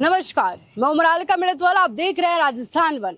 नमस्कार, मैं उमराल का मिर्तवाला, आप देख रहे हैं राजस्थान वन।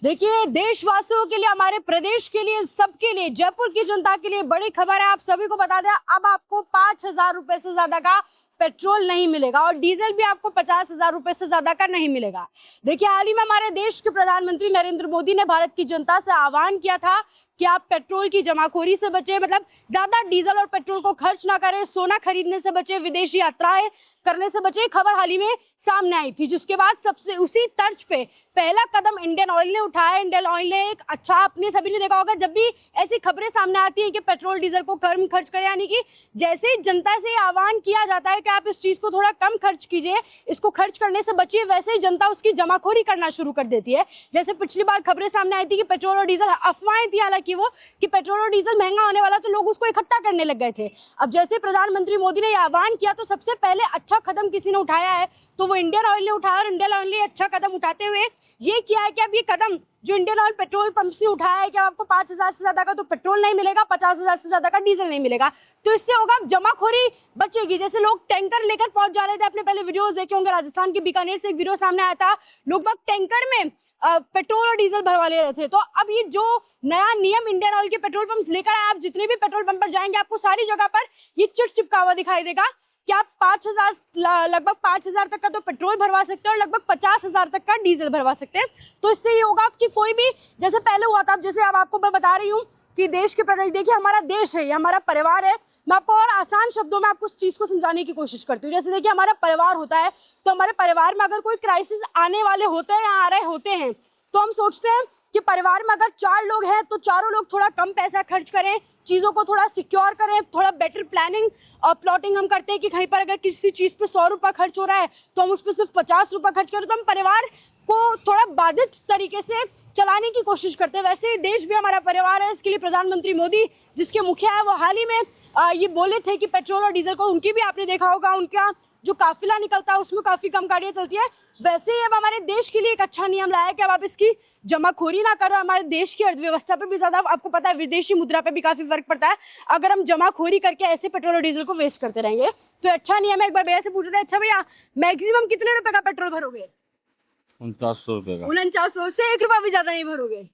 देखिए, देशवासियों के लिए, हमारे प्रदेश के लिए, सबके लिए, जयपुर की जनता के लिए बड़ी खबर है। आप सभी को बता दें, अब आपको 5,000 रुपए से ज्यादा का पेट्रोल नहीं मिलेगा और डीजल भी आपको 50,000 रुपए से ज्यादा का नहीं मिलेगा। देखिए, हाल ही में हमारे देश के प्रधानमंत्री नरेंद्र मोदी ने भारत की जनता से आह्वान किया था कि आप पेट्रोल की जमाखोरी से बचे, मतलब ज्यादा डीजल और पेट्रोल को खर्च ना करें, सोना खरीदने से बचे, विदेशी यात्राएं करने से बचे। खबर हाल ही में सामने आई थी, जिसके बाद सबसे उसी तर्ज पे पहला कदम इंडियन ऑयल ने उठाया। इंडियन ऑयल ने एक अच्छा, आपने सभी ने देखा होगा, जब भी ऐसी खबरें सामने आती है कि पेट्रोल डीजल को कम खर्च करें, यानी कि जैसे ही जनता से आह्वान किया जाता है कि आप इस चीज को थोड़ा कम खर्च कीजिए, इसको खर्च करने से बचिए, वैसे ही जनता उसकी जमाखोरी करना शुरू कर देती है। जैसे पिछली बार खबरें सामने आई थी कि पेट्रोल और डीजल, अफवाहें थी हालांकि वो, कि पेट्रोल और डीजल महंगा होने वाला, तो लोग उसको इकट्ठा करने लग गए थे। अब जैसे प्रधानमंत्री मोदी ने आह्वान किया, तो सबसे पहले अच्छा कदम किसी ने उठाया है तो वो इंडियन ऑयल ने उठाया। और इंडियन ऑयल ने अच्छा कदम उठाते हुए ये किया है कि अब ये कदम जो इंडियन ऑयल पेट्रोल पंप से उठाया है कि आपको 5,000 से ज्यादा का तो पेट्रोल नहीं मिलेगा, 50,000 से ज्यादा का डीजल नहीं मिलेगा। तो इससे होगा जमाखोरी बचेगी। जैसे लोग टैंकर लेकर पहुंच जा रहे थे, आपने पहले वीडियोस देखे होंगे, राजस्थान के बीकानेर से एक वीडियो सामने आया था, लोग बाग टैंकर में पेट्रोल और डीजल भरवा ले रहे थे। तो अब ये जो नया नियम इंडियन ऑयल के पेट्रोल पंप लेकर आए, आप जितने भी पेट्रोल पंप पर जाएंगे, आपको सारी जगह पर ये चिट चिपका हुआ दिखाई देगा कि आप 5,000, लगभग 5,000 तक का तो पेट्रोल भरवा सकते हैं और लगभग 50,000 तक का डीजल भरवा सकते हैं। तो इससे ये होगा कि कोई भी, जैसे पहले हुआ था, जैसे अब आपको मैं बता रही हूँ कि देश के प्रदेश, देखिए हमारा देश है, ये हमारा परिवार है। मैं आपको और आसान शब्दों में आपको इस चीज को समझाने की कोशिश करती हूँ। जैसे देखिए, हमारा परिवार होता है, तो हमारे परिवार में अगर कोई क्राइसिस आने वाले होते हैं या आ रहे होते हैं, तो हम सोचते हैं कि परिवार में अगर 4 लोग हैं तो चारों लोग थोड़ा कम पैसा खर्च करें, चीज़ों को थोड़ा सिक्योर करें, थोड़ा बेटर प्लानिंग और प्लॉटिंग हम करते हैं कि कहीं पर अगर किसी चीज़ पे 100 रुपये खर्च हो रहा है तो हम उस पर सिर्फ 50 रुपये खर्च करें, तो हम परिवार को थोड़ा बाधित तरीके से चलाने की कोशिश करते हैं। वैसे ही देश भी हमारा परिवार है। इसके लिए प्रधानमंत्री मोदी, जिसके मुखिया है, वो हाल ही में ये बोले थे कि पेट्रोल और डीजल को, उनकी भी आपने देखा होगा, उनका जो काफिला निकलता है उसमें काफ़ी कम गाड़ियाँ चलती है। वैसे ही अब हमारे देश के लिए एक अच्छा नियम लाया है कि अब आप इसकी जमाखोरी ना करो। हमारे देश की अर्थव्यवस्था पे भी ज़्यादा, आपको पता है, विदेशी मुद्रा पे भी काफ़ी फर्क पड़ता है अगर हम जमाखोरी करके ऐसे पेट्रोल और डीजल को वेस्ट करते रहेंगे। तो अच्छा नियम है। एक बार भैया से पूछ रहे हैं, अच्छा भैया, मैक्सिमम कितने रुपए का पेट्रोल भरोगे? 4900 रुपए का। 4900 से 1 रुपया भी ज्यादा नहीं भरोगे?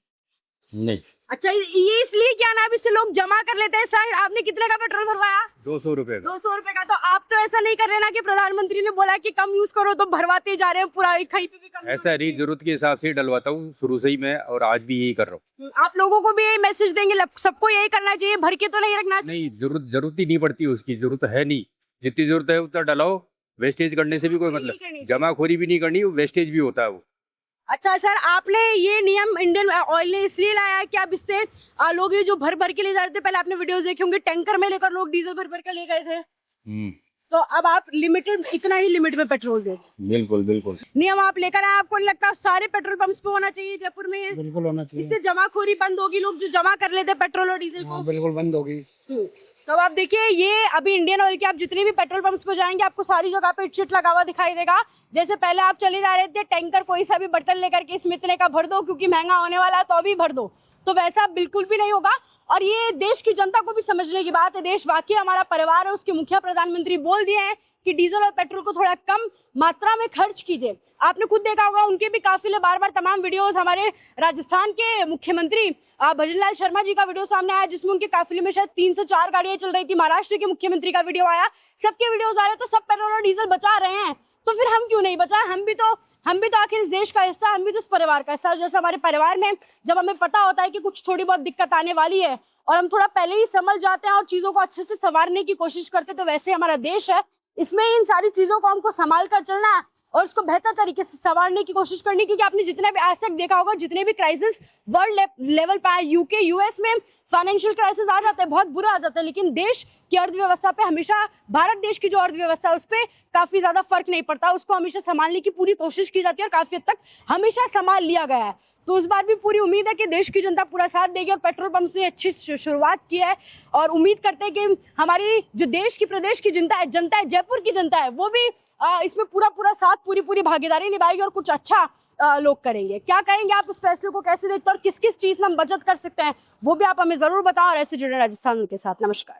नहीं। अच्छा, ये इसलिए क्या ना, अब इससे लोग जमा कर लेते हैं। सर, आपने कितने का पेट्रोल भरवाया? 200 रुपए का। 200 रुपए का। तो आप तो ऐसा नहीं कर रहे ना कि प्रधानमंत्री ने बोला कि कम यूज करो तो भरवाते जा रहे हैं पूरा, कहीं पे भी कम। ऐसा नहीं, जरूरत के हिसाब से डलवाता हूँ शुरू से ही मैं, और आज भी यही कर रहा हूँ। आप लोगों को भी यही मैसेज देंगे, सबको यही करना चाहिए, भर के तो नहीं रखना चाहिए? नहीं, जरूरत ही नहीं पड़ती, उसकी जरूरत है नहीं। जितनी जरूरत है उतना डलाओ, वेस्टेज करने से भी कोई मतलब, जमाखोरी भी नहीं करनी, वेस्टेज भी होता है वो। अच्छा सर, आपने ये नियम इंडियन ऑयल ने इसलिए लाया कि आप इससे लोग ये जो भर भर के ले जा रहे थे, पहले आपने वीडियोस देखे होंगे, टैंकर में लेकर लोग डीजल भर भर के ले गए थे, तो अब आप लिमिटेड, इतना ही लिमिट में पेट्रोल दे। बिल्कुल बिल्कुल नियम आप लेकर आए। आपको नहीं लगता सारे पेट्रोल पंप्स पे होना चाहिए जयपुर में? बिल्कुल होना चाहिए। इससे जमाखोरी बंद होगी, लोग जो जमा कर लेते पेट्रोल और डीजल को। बिल्कुल बंद होगी। तो आप देखिए, ये अभी इंडियन ऑयल के आप जितने भी पेट्रोल पंप्स पे जाएंगे, आपको सारी जगह पे चिट लगा हुआ दिखाई देगा। जैसे पहले आप चले जा रहे थे टैंकर, कोई सा भी बर्तन लेकर के, इसमें इतने का भर दो क्योंकि महंगा होने वाला है तो अभी भर दो, तो वैसा बिल्कुल भी नहीं होगा। और ये देश की जनता को भी समझने की बात है। देश वाकई हमारा परिवार है। उसके मुखिया प्रधानमंत्री बोल दिए हैं कि डीजल और पेट्रोल को थोड़ा कम मात्रा में खर्च कीजिए। आपने खुद देखा होगा, उनके भी काफिले बार बार तमाम वीडियोस, हमारे राजस्थान के मुख्यमंत्री भजनलाल शर्मा जी का वीडियो सामने आया, जिसमें उनके काफिले में शायद 3 से 4 गाड़ियां चल रही थी। महाराष्ट्र के मुख्यमंत्री का वीडियो आया, सबके वीडियोस आ रहे, तो सब पेट्रोल और डीजल बचा रहे हैं, तो फिर हम क्यों नहीं बचाएं? हम भी तो आखिर इस देश का हिस्सा, हम भी तो इस परिवार का हिस्सा। जैसे हमारे परिवार में जब हमें पता होता है कि कुछ थोड़ी बहुत दिक्कत आने वाली है और हम थोड़ा पहले ही समझ जाते हैं और चीजों को अच्छे से संवारने की कोशिश करते हैं, तो वैसे हमारा देश है, इसमें इन सारी चीजों को हमको संभाल कर चलना है और उसको बेहतर तरीके से संवारने की कोशिश करनी। क्योंकि आपने जितने भी आज तक देखा होगा, जितने भी क्राइसिस वर्ल्ड लेवल पे आए, यूके यूएस में फाइनेंशियल क्राइसिस आ जाते हैं, बहुत बुरा आ जाता है, लेकिन देश की अर्थव्यवस्था पे हमेशा, भारत देश की जो अर्थव्यवस्था है उस पर काफी ज्यादा फर्क नहीं पड़ता। उसको हमेशा संभालने की पूरी कोशिश की जाती है और काफी हद तक हमेशा संभाल लिया गया है। तो इस बार भी पूरी उम्मीद है कि देश की जनता पूरा साथ देगी और पेट्रोल पंप से अच्छी शुरुआत की है, और उम्मीद करते हैं कि हमारी जो देश की, प्रदेश की जनता है, जयपुर की जनता है, वो भी इसमें पूरा साथ, पूरी भागीदारी निभाएगी और कुछ अच्छा लोग करेंगे। क्या कहेंगे आप, उस फैसले को कैसे देखते हैं और किस किस चीज़ में हम बचत कर सकते हैं, वो भी आप हमें ज़रूर बताओ। और ऐसे जुड़े राजस्थान के साथ। नमस्कार।